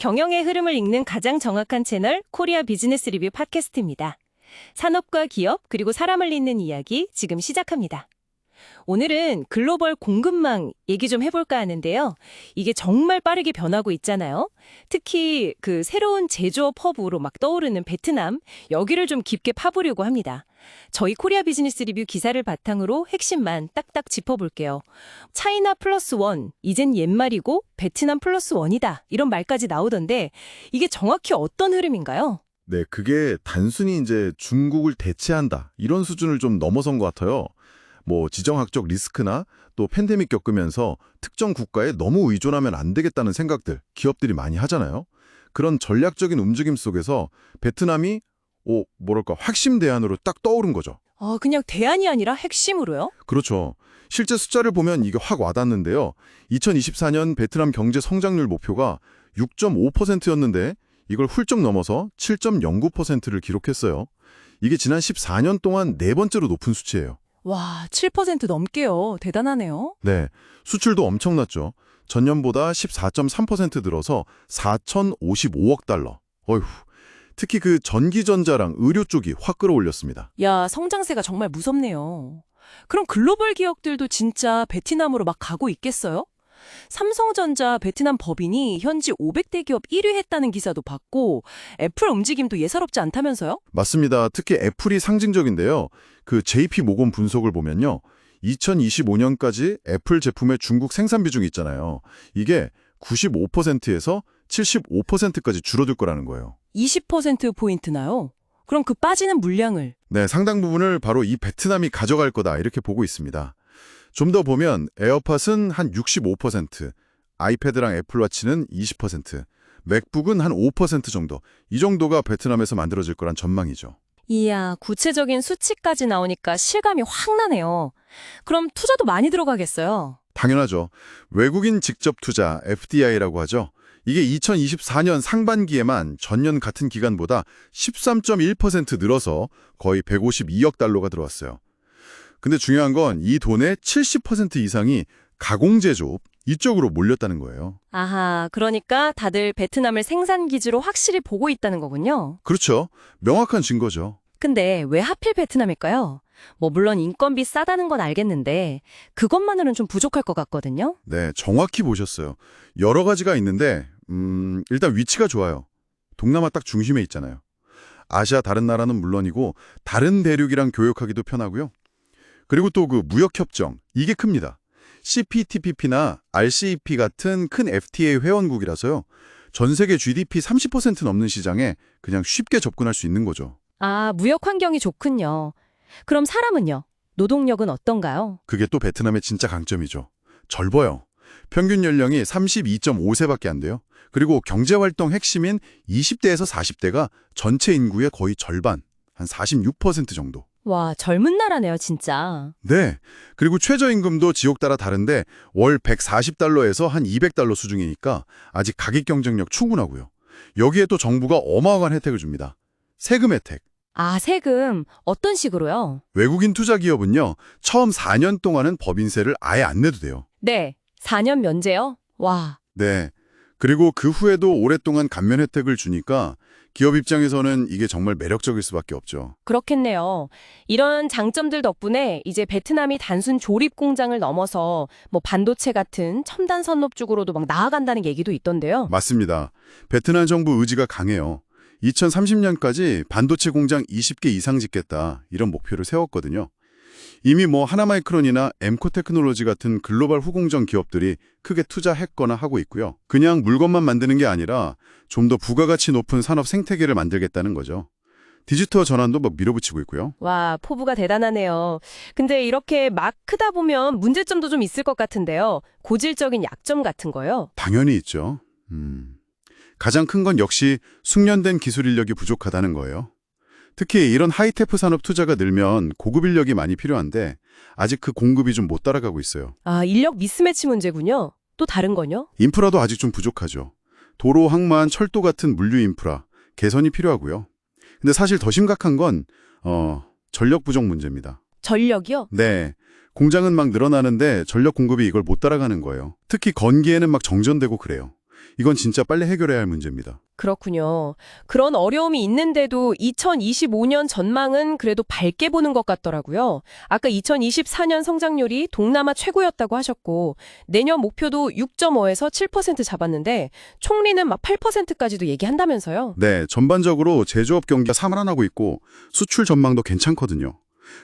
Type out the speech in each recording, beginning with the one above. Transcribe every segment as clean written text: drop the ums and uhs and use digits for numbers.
경영의 흐름을 읽는 가장 정확한 채널 코리아 비즈니스 리뷰 팟캐스트입니다. 산업과 기업 그리고 사람을 잇는 이야기 지금 시작합니다. 오늘은 글로벌 공급망 얘기 좀 해볼까 하는데요. 이게 정말 빠르게 변하고 있잖아요. 특히 그 새로운 제조업 허브로 막 떠오르는 베트남, 여기를 좀 깊게 파보려고 합니다. 저희 코리아 비즈니스 리뷰 기사를 바탕으로 핵심만 딱딱 짚어볼게요. 차이나 플러스 원, 이젠 옛말이고 베트남 플러스 원이다. 이런 말까지 나오던데 이게 정확히 어떤 흐름인가요? 네, 그게 단순히 이제 중국을 대체한다 이런 수준을 좀 넘어선 것 같아요. 뭐 지정학적 리스크나 또 팬데믹 겪으면서 특정 국가에 너무 의존하면 안 되겠다는 생각들 기업들이 많이 하잖아요. 그런 전략적인 움직임 속에서 베트남이 핵심 대안으로 딱 떠오른 거죠. 그냥 대안이 아니라 핵심으로요? 그렇죠. 실제 숫자를 보면 이게 확 와닿는데요. 2024년 베트남 경제 성장률 목표가 6.5%였는데 이걸 훌쩍 넘어서 7.09%를 기록했어요. 이게 지난 14년 동안 네 번째로 높은 수치예요. 와, 7% 넘게요. 대단하네요. 네, 수출도 엄청났죠. 전년보다 14.3% 늘어서 4,055억 달러. 어휴, 특히 그 전기전자랑 의료 쪽이 확 끌어올렸습니다. 야, 성장세가 정말 무섭네요. 그럼 글로벌 기업들도 진짜 베트남으로 막 가고 있겠어요? 삼성전자 베트남 법인이 현지 500대 기업 1위 했다는 기사도 봤고 애플 움직임도 예사롭지 않다면서요? 맞습니다. 특히 애플이 상징적인데요. 그 JP 모건 분석을 보면요. 2025년까지 애플 제품의 중국 생산 비중이 있잖아요. 이게 95%에서 75%까지 줄어들 거라는 거예요. 20%포인트나요? 그럼 그 빠지는 물량을? 네, 상당 부분을 바로 이 베트남이 가져갈 거다 이렇게 보고 있습니다. 좀 더 보면 에어팟은 한 65%, 아이패드랑 애플워치는 20%, 맥북은 한 5% 정도, 이 정도가 베트남에서 만들어질 거란 전망이죠. 이야, 구체적인 수치까지 나오니까 실감이 확 나네요. 그럼 투자도 많이 들어가겠어요? 당연하죠. 외국인 직접 투자, FDI라고 하죠. 이게 2024년 상반기에만 전년 같은 기간보다 13.1% 늘어서 거의 152억 달러가 들어왔어요. 근데 중요한 건 이 돈의 70% 이상이 가공제조업 이쪽으로 몰렸다는 거예요. 아하, 그러니까 다들 베트남을 생산 기지로 확실히 보고 있다는 거군요. 그렇죠. 명확한 증거죠. 근데 왜 하필 베트남일까요? 물론 인건비 싸다는 건 알겠는데 그것만으로는 좀 부족할 것 같거든요. 네, 정확히 보셨어요. 여러 가지가 있는데 일단 위치가 좋아요. 동남아 딱 중심에 있잖아요. 아시아 다른 나라는 물론이고 다른 대륙이랑 교역하기도 편하고요. 그리고 또 그 무역협정, 이게 큽니다. CPTPP나 RCEP 같은 큰 FTA 회원국이라서요. 전 세계 GDP 30% 넘는 시장에 그냥 쉽게 접근할 수 있는 거죠. 아, 무역 환경이 좋군요. 그럼 사람은요? 노동력은 어떤가요? 그게 또 베트남의 진짜 강점이죠. 젊어요. 평균 연령이 32.5세밖에 안 돼요. 그리고 경제활동 핵심인 20대에서 40대가 전체 인구의 거의 절반, 한 46% 정도. 와, 젊은 나라네요, 진짜. 네. 그리고 최저임금도 지역 따라 다른데 월 140달러에서 한 200달러 수준이니까 아직 가격 경쟁력 충분하고요. 여기에 또 정부가 어마어마한 혜택을 줍니다. 세금 혜택. 아, 세금. 어떤 식으로요? 외국인 투자 기업은요. 처음 4년 동안은 법인세를 아예 안 내도 돼요. 네, 4년 면제요? 와. 네. 그리고 그 후에도 오랫동안 감면 혜택을 주니까 기업 입장에서는 이게 정말 매력적일 수밖에 없죠. 그렇겠네요. 이런 장점들 덕분에 이제 베트남이 단순 조립 공장을 넘어서 반도체 같은 첨단 산업 쪽으로도 막 나아간다는 얘기도 있던데요. 맞습니다. 베트남 정부 의지가 강해요. 2030년까지 반도체 공장 20개 이상 짓겠다 이런 목표를 세웠거든요. 이미 하나마이크론이나 엠코테크놀로지 같은 글로벌 후공정 기업들이 크게 투자했거나 하고 있고요. 그냥 물건만 만드는 게 아니라 좀 더 부가가치 높은 산업 생태계를 만들겠다는 거죠. 디지털 전환도 밀어붙이고 있고요. 와, 포부가 대단하네요. 근데 이렇게 막 크다 보면 문제점도 좀 있을 것 같은데요. 고질적인 약점 같은 거요? 당연히 있죠. 가장 큰 건 역시 숙련된 기술 인력이 부족하다는 거예요. 특히 이런 하이테크 산업 투자가 늘면 고급 인력이 많이 필요한데 아직 그 공급이 좀 못 따라가고 있어요. 아, 인력 미스매치 문제군요. 또 다른 건요? 인프라도 아직 좀 부족하죠. 도로, 항만, 철도 같은 물류 인프라, 개선이 필요하고요. 근데 사실 더 심각한 건 전력 부족 문제입니다. 전력이요? 네. 공장은 막 늘어나는데 전력 공급이 이걸 못 따라가는 거예요. 특히 건기에는 막 정전되고 그래요. 이건 진짜 빨리 해결해야 할 문제입니다. 그렇군요. 그런 어려움이 있는데도 2025년 전망은 그래도 밝게 보는 것 같더라고요. 아까 2024년 성장률이 동남아 최고였다고 하셨고 내년 목표도 6.5에서 7% 잡았는데 총리는 막 8%까지도 얘기한다면서요. 네, 전반적으로 제조업 경기가 살아나고 있고 수출 전망도 괜찮거든요.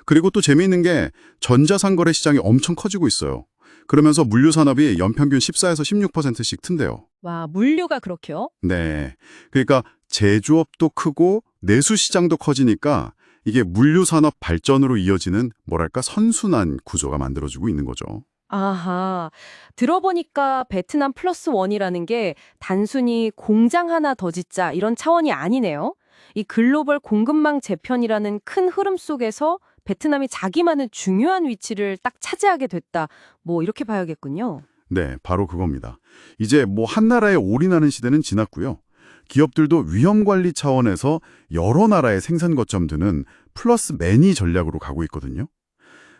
그리고 또 재미있는 게 전자상거래 시장이 엄청 커지고 있어요. 그러면서 물류 산업이 연평균 14에서 16%씩 튼대요. 와, 물류가 그렇게요? 네. 그러니까 제조업도 크고 내수 시장도 커지니까 이게 물류 산업 발전으로 이어지는 뭐랄까 선순환 구조가 만들어지고 있는 거죠. 아하, 들어보니까 베트남 플러스 원이라는 게 단순히 공장 하나 더 짓자 이런 차원이 아니네요. 이 글로벌 공급망 재편이라는 큰 흐름 속에서 베트남이 자기만의 중요한 위치를 딱 차지하게 됐다. 뭐 이렇게 봐야겠군요. 네, 바로 그겁니다. 이제 뭐 한 나라에 올인하는 시대는 지났고요. 기업들도 위험 관리 차원에서 여러 나라의 생산 거점 두는 플러스 매니 전략으로 가고 있거든요.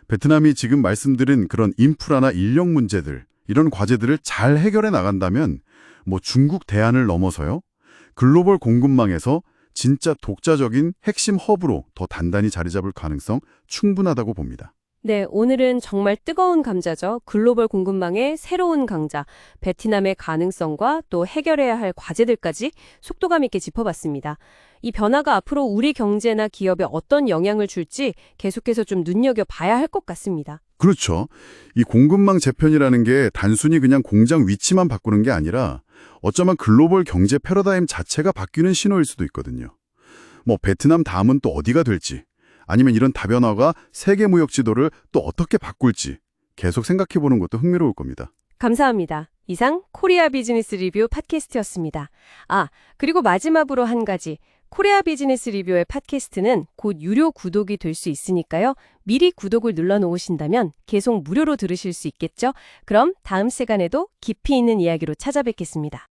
베트남이 지금 말씀드린 그런 인프라나 인력 문제들, 이런 과제들을 잘 해결해 나간다면 뭐 중국 대안을 넘어서요. 글로벌 공급망에서 진짜 독자적인 핵심 허브로 더 단단히 자리 잡을 가능성 충분하다고 봅니다. 네, 오늘은 정말 뜨거운 감자죠. 글로벌 공급망의 새로운 강자, 베트남의 가능성과 또 해결해야 할 과제들까지 속도감 있게 짚어봤습니다. 이 변화가 앞으로 우리 경제나 기업에 어떤 영향을 줄지 계속해서 좀 눈여겨봐야 할 것 같습니다. 그렇죠. 이 공급망 재편이라는 게 단순히 그냥 공장 위치만 바꾸는 게 아니라 어쩌면 글로벌 경제 패러다임 자체가 바뀌는 신호일 수도 있거든요. 뭐 베트남 다음은 또 어디가 될지, 아니면 이런 다변화가 세계 무역 지도를 또 어떻게 바꿀지 계속 생각해 보는 것도 흥미로울 겁니다. 감사합니다. 이상 코리아 비즈니스 리뷰 팟캐스트였습니다. 아, 그리고 마지막으로 한 가지. 코리아 비즈니스 리뷰의 팟캐스트는 곧 유료 구독이 될 수 있으니까요. 미리 구독을 눌러놓으신다면 계속 무료로 들으실 수 있겠죠? 그럼 다음 시간에도 깊이 있는 이야기로 찾아뵙겠습니다.